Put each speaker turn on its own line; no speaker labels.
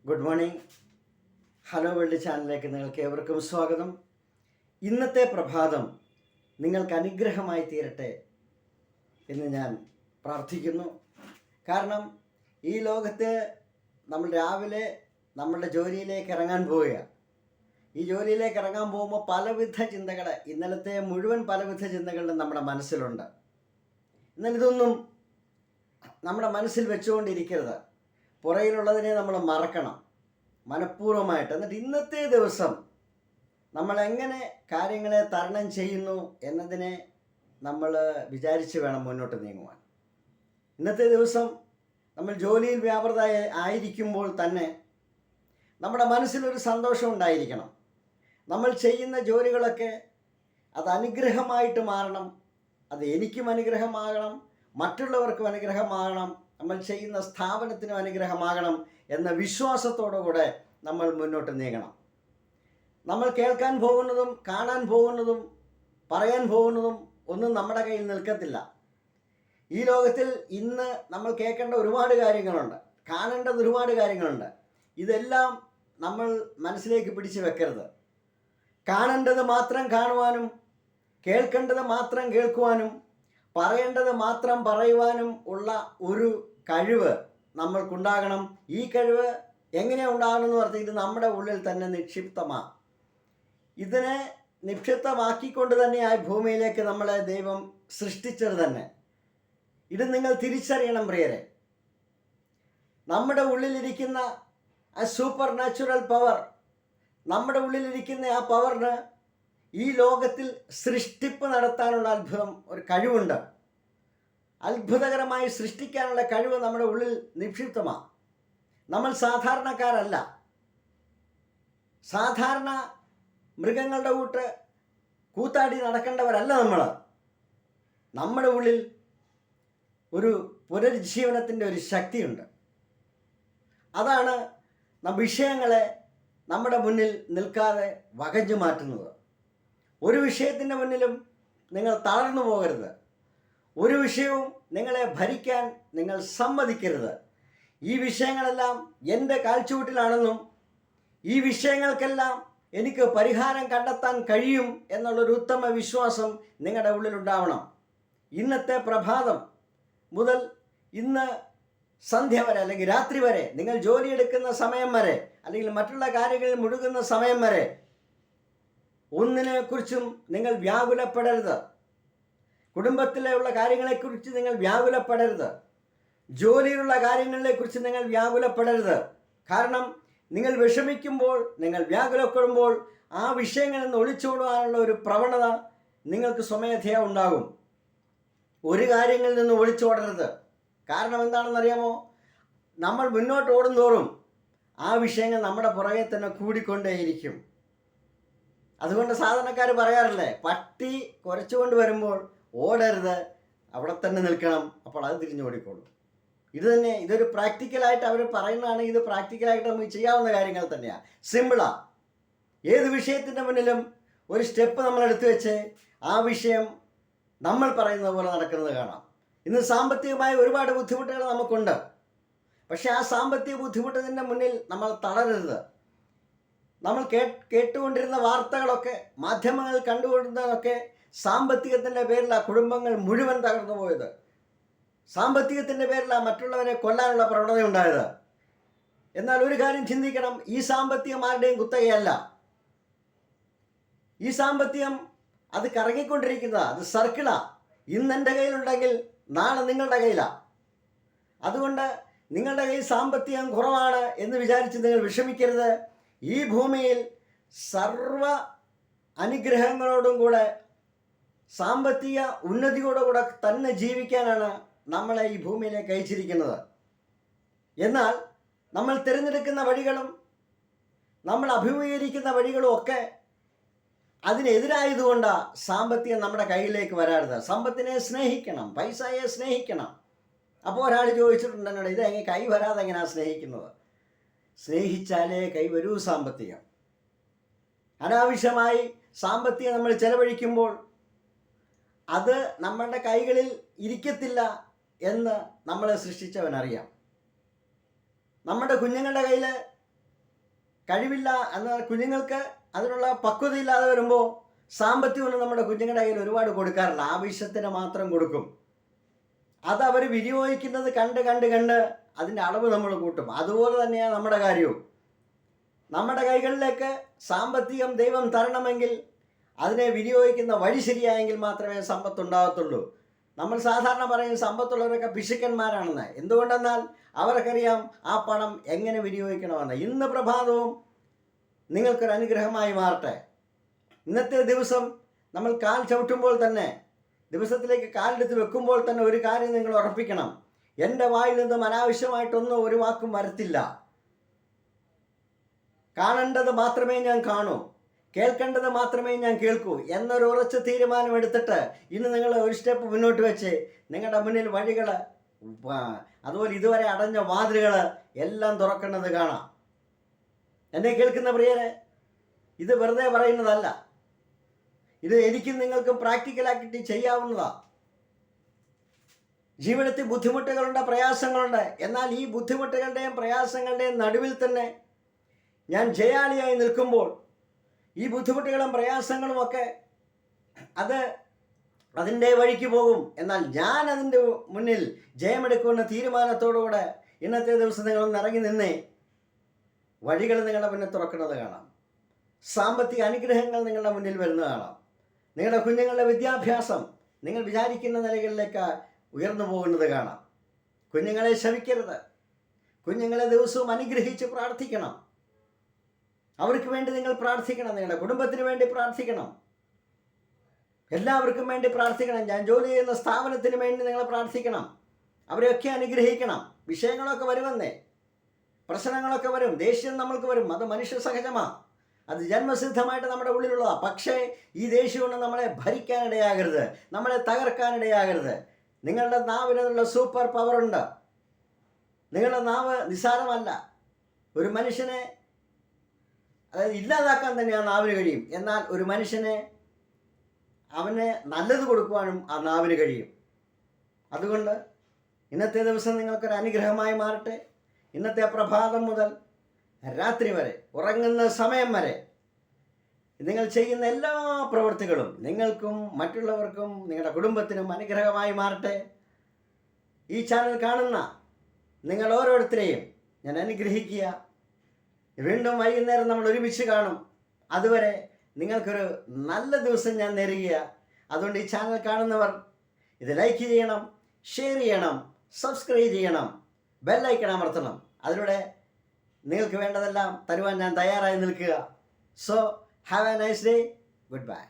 Good morning. Hello world ചാനലിലേക്ക് നിങ്ങൾക്ക് ഏവർക്കും സ്വാഗതം. ഇന്നത്തെ പ്രഭാതം നിങ്ങൾക്ക് അനുഗ്രഹമായി തീരട്ടെ എന്ന് ഞാൻ പ്രാർത്ഥിക്കുന്നു. കാരണം ഈ ലോകത്ത് നമ്മൾ രാവിലെ നമ്മളുടെ ജോലിയിലേക്ക് ഇറങ്ങാൻ പോവുകയാണ്. ഈ ജോലിയിലേക്ക് ഇറങ്ങാൻ പോകുമ്പോൾ പലവിധ ചിന്തകൾ, ഇന്നലത്തെ മുഴുവൻ പലവിധ ചിന്തകളും നമ്മുടെ മനസ്സിലുണ്ട്. എന്നാൽ ഇതൊന്നും നമ്മുടെ മനസ്സിൽ വെച്ചുകൊണ്ടിരിക്കരുത്. പുറയിലുള്ളതിനെ നമ്മൾ മറക്കണം മനഃപൂർവ്വമായിട്ട്. എന്നിട്ട് ഇന്നത്തെ ദിവസം നമ്മൾ എങ്ങനെ കാര്യങ്ങളെ തരണം ചെയ്യുന്നു എന്നതിനെ നമ്മൾ വിചാരിച്ച് വേണം മുന്നോട്ട് നീങ്ങുവാൻ. ഇന്നത്തെ ദിവസം നമ്മൾ ജോലിയിൽ ആയിരിക്കുമ്പോൾ തന്നെ നമ്മുടെ മനസ്സിലൊരു സന്തോഷം ഉണ്ടായിരിക്കണം. നമ്മൾ ചെയ്യുന്ന ജോലികളൊക്കെ അത് അനുഗ്രഹമായിട്ട് മാറണം. അത് എനിക്കും അനുഗ്രഹമാകണം, മറ്റുള്ളവർക്കും അനുഗ്രഹമാകണം, നമ്മൾ ചെയ്യുന്ന സ്ഥാപനത്തിനും അനുഗ്രഹമാകണം എന്ന വിശ്വാസത്തോടുകൂടെ നമ്മൾ മുന്നോട്ട് നീങ്ങണം. നമ്മൾ കേൾക്കാൻ പോകുന്നതും കാണാൻ പോകുന്നതും പറയാൻ പോകുന്നതും ഒന്നും നമ്മുടെ കയ്യിൽ നിൽക്കത്തില്ല. ഈ ലോകത്തിൽ ഇന്ന് നമ്മൾ കേൾക്കേണ്ട ഒരുപാട് കാര്യങ്ങളുണ്ട്, കാണേണ്ടത് ഒരുപാട് കാര്യങ്ങളുണ്ട്. ഇതെല്ലാം നമ്മൾ മനസ്സിലേക്ക് പിടിച്ചു വെക്കരുത്. കാണേണ്ടത് മാത്രം കാണുവാനും കേൾക്കേണ്ടത് മാത്രം കേൾക്കുവാനും പറയേണ്ടത് മാത്രം പറയുവാനും ഉള്ള ഒരു കഴിവ് നമ്മൾക്കുണ്ടാകണം. ഈ കഴിവ് എങ്ങനെയാണ് ഉണ്ടാകണമെന്ന് പറഞ്ഞാൽ ഇത് നമ്മുടെ ഉള്ളിൽ തന്നെ നിക്ഷിപ്തമാണ്. ഇതിനെ നിക്ഷിപ്തമാക്കിക്കൊണ്ട് തന്നെയായി ഭൂമിയിലേക്ക് നമ്മളെ ദൈവം സൃഷ്ടിച്ചത് തന്നെ. ഇത് നിങ്ങൾ തിരിച്ചറിയണം പ്രിയരെ. നമ്മുടെ ഉള്ളിലിരിക്കുന്ന ആ സൂപ്പർ നാച്ചുറൽ പവർ, നമ്മുടെ ഉള്ളിലിരിക്കുന്ന ആ പവറിന് ഈ ലോകത്തിൽ സൃഷ്ടിപ്പ് നടത്താനുള്ള ഒരു കഴിവുണ്ട്. അത്ഭുതകരമായി സൃഷ്ടിക്കാനുള്ള കഴിവ് നമ്മുടെ ഉള്ളിൽ നിക്ഷിപ്തമാണ്. നമ്മൾ സാധാരണക്കാരല്ല. സാധാരണ മൃഗങ്ങളുടെ കൂട്ട് കൂത്താടി നടക്കേണ്ടവരല്ല നമ്മൾ. നമ്മുടെ ഉള്ളിൽ ഒരു പുനരുജ്ജീവനത്തിൻ്റെ ഒരു ശക്തിയുണ്ട്. അതാണ് വിഷയങ്ങളെ നമ്മുടെ മുന്നിൽ നിൽക്കാതെ വകഞ്ഞു മാറ്റുന്നത്. ഒരു വിഷയത്തിൻ്റെ മുന്നിലും നിങ്ങൾ തളർന്നു പോകരുത്. ഒരു വിഷയവും നിങ്ങളെ ഭരിക്കാൻ നിങ്ങൾ സമ്മതിക്കരുത്. ഈ വിഷയങ്ങളെല്ലാം എൻ്റെ കാൽച്ചുവട്ടിലാണെന്നും ഈ വിഷയങ്ങൾക്കെല്ലാം എനിക്ക് പരിഹാരം കണ്ടെത്താൻ കഴിയും എന്നുള്ളൊരു ഉത്തമ വിശ്വാസം നിങ്ങളുടെ ഉള്ളിലുണ്ടാവണം. ഇന്നത്തെ പ്രഭാതം മുതൽ ഇന്ന് സന്ധ്യ വരെ അല്ലെങ്കിൽ രാത്രി വരെ, നിങ്ങൾ ജോലിയെടുക്കുന്ന സമയം വരെ അല്ലെങ്കിൽ മറ്റുള്ള കാര്യങ്ങളിൽ മുഴുകുന്ന സമയം വരെ ഒന്നിനെക്കുറിച്ചും നിങ്ങൾ വ്യാകുലപ്പെടരുത്. കുടുംബത്തിലുള്ള കാര്യങ്ങളെക്കുറിച്ച് നിങ്ങൾ വ്യാകുലപ്പെടരുത്. ജോലിയിലുള്ള കാര്യങ്ങളെക്കുറിച്ച് നിങ്ങൾ വ്യാകുലപ്പെടരുത്. കാരണം നിങ്ങൾ വിഷമിക്കുമ്പോൾ, നിങ്ങൾ വ്യാകുലപ്പെടുമ്പോൾ ആ വിഷയങ്ങളിൽ നിന്ന് ഒളിച്ചോടുവാനുള്ള ഒരു പ്രവണത നിങ്ങൾക്ക് സ്വമേധയാ ഉണ്ടാകും. ഒരു കാര്യങ്ങളിൽ നിന്ന് ഒളിച്ചോടരുത്. കാരണം എന്താണെന്നറിയാമോ? നമ്മൾ മുന്നോട്ട് ഓടുന്തോറും ആ വിഷയങ്ങൾ നമ്മുടെ പുറകെ തന്നെ കൂടിക്കൊണ്ടേയിരിക്കും. അതുകൊണ്ട് സാധാരണക്കാർ പറയാറില്ലേ, പട്ടി കുരച്ചുകൊണ്ട് വരുമ്പോൾ ഓടരുത്, അവിടെ തന്നെ നിൽക്കണം, അപ്പോൾ അത് തിരിഞ്ഞോടിക്കോളും. ഇതൊരു പ്രാക്ടിക്കലായിട്ട് അവർ പറയുന്നതാണ്. ഇത് പ്രാക്ടിക്കലായിട്ട് നമുക്ക് ചെയ്യാവുന്ന കാര്യങ്ങൾ തന്നെയാണ്. സിമ്പിളാണ്. ഏത് വിഷയത്തിൻ്റെ മുന്നിലും ഒരു സ്റ്റെപ്പ് നമ്മൾ എടുത്തു വെച്ച് ആ വിഷയം നമ്മൾ പറയുന്നത് പോലെ നടക്കുന്നത് കാണാം. ഇന്ന് സാമ്പത്തികമായ ഒരുപാട് ബുദ്ധിമുട്ടുകൾ നമുക്കുണ്ട്. പക്ഷേ ആ സാമ്പത്തിക ബുദ്ധിമുട്ടിൻ്റെ മുന്നിൽ നമ്മൾ തളരരുത്. നമ്മൾ കേട്ടുകൊണ്ടിരുന്ന വാർത്തകളൊക്കെ, മാധ്യമങ്ങൾ കണ്ടുകൊണ്ടിരുന്നതൊക്കെ സാമ്പത്തികത്തിൻ്റെ പേരിലാണ് കുടുംബങ്ങൾ മുഴുവൻ തകർന്നു പോയത്. സാമ്പത്തികത്തിൻ്റെ പേരിലാണ് മറ്റുള്ളവരെ കൊല്ലാനുള്ള പ്രവണത ഉണ്ടായത്. എന്നാൽ ഒരു കാര്യം ചിന്തിക്കണം, ഈ സാമ്പത്തികം ആരുടെയും കുത്തകയല്ല. ഈ സാമ്പത്തികം അത് കറങ്ങിക്കൊണ്ടിരിക്കുന്നതാണ്, അത് സർക്കിളാണ്. ഇന്ന് എൻ്റെ കയ്യിലുണ്ടെങ്കിൽ നാളെ നിങ്ങളുടെ കയ്യിലാണ്. അതുകൊണ്ട് നിങ്ങളുടെ കയ്യിൽ സാമ്പത്തികം കുറവാണ് എന്ന് വിചാരിച്ച് നിങ്ങൾ വിഷമിക്കരുത്. ഈ ഭൂമിയിൽ സർവ അനുഗ്രഹങ്ങളോടും കൂടെ സാമ്പത്തിക ഉന്നതിയോടുകൂടെ തന്നെ ജീവിക്കാനാണ് നമ്മളെ ഈ ഭൂമിയിലേക്ക് അയച്ചിരിക്കുന്നത്. എന്നാൽ നമ്മൾ തിരഞ്ഞെടുക്കുന്ന വഴികളും നമ്മൾ അഭിമുഖീകരിക്കുന്ന വഴികളും ഒക്കെ അതിനെതിരായതുകൊണ്ടാണ് സാമ്പത്തികം നമ്മുടെ കയ്യിലേക്ക് വരാറുത്. സമ്പത്തിനെ സ്നേഹിക്കണം, പൈസയെ സ്നേഹിക്കണം. അപ്പോൾ ഒരാൾ ചോദിച്ചിട്ടുണ്ട് എന്നോട്, ഇതെങ്ങനെ കൈ വരാതെ എങ്ങനെയാണ് സ്നേഹിക്കുന്നത്? സ്നേഹിച്ചാലേ കൈവരൂ സാമ്പത്തികം. അനാവശ്യമായി സാമ്പത്തികം നമ്മൾ ചെലവഴിക്കുമ്പോൾ അത് നമ്മളുടെ കൈകളിൽ ഇരിക്കത്തില്ല എന്ന് നമ്മളെ സൃഷ്ടിച്ചവനറിയാം. നമ്മുടെ കുഞ്ഞുങ്ങളുടെ കയ്യിൽ കഴിവില്ല എന്നാൽ കുഞ്ഞുങ്ങൾക്ക് അതിനുള്ള പക്വതയില്ലാതെ വരുമ്പോൾ സാമ്പത്തികമൊന്നും നമ്മുടെ കുഞ്ഞുങ്ങളുടെ കയ്യിൽ ഒരുപാട് കൊടുക്കാറില്ല, ആവശ്യത്തിന് മാത്രം കൊടുക്കും. അത് അവർ വിനിയോഗിക്കുന്നത് കണ്ട് അതിൻ്റെ അളവ് നമ്മൾ കൂട്ടും. അതുപോലെ തന്നെയാണ് നമ്മുടെ കാര്യവും. നമ്മുടെ കൈകളിലേക്ക് സാമ്പത്തികം ദൈവം തരണമെങ്കിൽ അതിനെ വിനിയോഗിക്കുന്ന വഴി ശരിയായെങ്കിൽ മാത്രമേ സമ്പത്തുണ്ടാകത്തുള്ളൂ. നമ്മൾ സാധാരണ പറയും സമ്പത്തുള്ളവരൊക്കെ പിശുക്കന്മാരാണെന്ന്. എന്തുകൊണ്ടെന്നാൽ അവർക്കറിയാം ആ പണം എങ്ങനെ വിനിയോഗിക്കണമെന്ന്. ഇന്ന് പ്രഭാതവും നിങ്ങൾക്കൊരു അനുഗ്രഹമായി മാറട്ടെ. ഇന്നത്തെ ദിവസം നമ്മൾ കാൽ ചവിട്ടുമ്പോൾ തന്നെ, ദിവസത്തിലേക്ക് കാലെടുത്ത് വെക്കുമ്പോൾ തന്നെ ഒരു കാര്യം നിങ്ങൾ ഉറപ്പിക്കണം: എൻ്റെ വായിൽ നിന്നും അനാവശ്യമായിട്ടൊന്നും ഒരു വാക്കും വരത്തില്ല. കാണേണ്ടത് മാത്രമേ ഞാൻ കാണൂ, കേൾക്കേണ്ടത് മാത്രമേ ഞാൻ കേൾക്കൂ എന്നൊരു ഉറച്ച തീരുമാനമെടുത്തിട്ട് ഇന്ന് നിങ്ങൾ ഒരു സ്റ്റെപ്പ് മുന്നോട്ട് വെച്ച് നിങ്ങളുടെ മുന്നിൽ വഴികൾ, അതുപോലെ ഇതുവരെ അടഞ്ഞ വാതിലുകൾ എല്ലാം തുറക്കുന്നത് കാണാം. എന്നെ കേൾക്കുന്ന പ്രിയരെ, ഇത് വെറുതെ പറയുന്നതല്ല. ഇത് എനിക്കും നിങ്ങൾക്കും പ്രാക്ടിക്കലാക്കിയിട്ട് ചെയ്യാവുന്നതാണ്. ജീവിതത്തിൽ ബുദ്ധിമുട്ടുകളുണ്ട്, പ്രയാസങ്ങളുണ്ട്. എന്നാൽ ഈ ബുദ്ധിമുട്ടുകളുടെയും പ്രയാസങ്ങളുടെയും നടുവിൽ തന്നെ ഞാൻ ജയാളിയായി നിൽക്കുമ്പോൾ ഈ ബുദ്ധിമുട്ടുകളും പ്രയാസങ്ങളും ഒക്കെ അതിൻ്റെ വഴിക്ക് പോകും. എന്നാൽ ഞാൻ അതിൻ്റെ മുന്നിൽ ജയമെടുക്കുന്ന തീരുമാനത്തോടുകൂടെ ഇന്നത്തെ ദിവസം നിങ്ങളൊന്ന് ഇറങ്ങി നിന്നേ വഴികൾ നിങ്ങളുടെ മുന്നിൽ തുറക്കുന്നത് കാണാം. സാമ്പത്തിക അനുഗ്രഹങ്ങൾ നിങ്ങളുടെ മുന്നിൽ വരുന്നത് കാണാം. നിങ്ങളുടെ കുഞ്ഞുങ്ങളുടെ വിദ്യാഭ്യാസം നിങ്ങൾ വിചാരിക്കുന്ന നിലകളിലേക്ക് ഉയർന്നു പോകുന്നത് കാണാം. കുഞ്ഞുങ്ങളെ ശപിക്കരുത്. കുഞ്ഞുങ്ങളെ ദിവസവും അനുഗ്രഹിച്ച് പ്രാർത്ഥിക്കണം. അവർക്ക് വേണ്ടി നിങ്ങൾ പ്രാർത്ഥിക്കണം. നിങ്ങളുടെ കുടുംബത്തിന് വേണ്ടി പ്രാർത്ഥിക്കണം. എല്ലാവർക്കും വേണ്ടി പ്രാർത്ഥിക്കണം. ഞാൻ ജോലി ചെയ്യുന്ന സ്ഥാപനത്തിന് വേണ്ടി നിങ്ങൾ പ്രാർത്ഥിക്കണം. അവരെയൊക്കെ അനുഗ്രഹിക്കണം. വിഷയങ്ങളൊക്കെ വരുമെന്നേ, പ്രശ്നങ്ങളൊക്കെ വരും, ദേഷ്യം നമ്മൾക്ക് വരും. അത് മനുഷ്യ സഹജമാണ്, അത് ജന്മസിദ്ധമായിട്ട് നമ്മുടെ ഉള്ളിലുള്ളതാണ്. പക്ഷേ ഈ ദേഷ്യം കൊണ്ട് നമ്മളെ ഭരിക്കാനിടയാകരുത്, നമ്മളെ തകർക്കാനിടയാകരുത്. നിങ്ങളുടെ നാവിനുള്ള സൂപ്പർ പവറുണ്ട്. നിങ്ങളുടെ നാവ് നിസ്സാരമല്ല. ഒരു മനുഷ്യനെ ഇല്ലാതാക്കാൻ തന്നെ ആ നാവിന് കഴിയും. എന്നാൽ ഒരു മനുഷ്യനെ അവന് നല്ലത് കൊടുക്കുവാനും ആ നാവിന് കഴിയും. അതുകൊണ്ട് ഇന്നത്തെ ദിവസം നിങ്ങൾക്കൊരു അനുഗ്രഹമായി മാറട്ടെ. ഇന്നത്തെ പ്രഭാതം മുതൽ രാത്രി വരെ, ഉറങ്ങുന്ന സമയം വരെ നിങ്ങൾ ചെയ്യുന്ന എല്ലാ പ്രവൃത്തികളും നിങ്ങൾക്കും മറ്റുള്ളവർക്കും നിങ്ങളുടെ കുടുംബത്തിനും അനുഗ്രഹമായി മാറട്ടെ. ഈ ചാനൽ കാണുന്ന നിങ്ങൾ ഓരോരുത്തരെയും ഞാൻ അനുഗ്രഹിക്കുക. വീണ്ടും വൈകുന്നേരം നമ്മൾ ഒരുമിച്ച് കാണും. അതുവരെ നിങ്ങൾക്കൊരു നല്ല ദിവസം ഞാൻ നേരുക. അതുകൊണ്ട് ഈ ചാനൽ കാണുന്നവർ ഇത് ലൈക്ക് ചെയ്യണം, ഷെയർ ചെയ്യണം, സബ്സ്ക്രൈബ് ചെയ്യണം, ബെല്ലൈക്കൺ അമർത്തണം. അതിലൂടെ നിങ്ങൾക്ക് വേണ്ടതെല്ലാം തരുവാൻ ഞാൻ തയ്യാറായി നിൽക്കുക. So have A nice day. Good bye.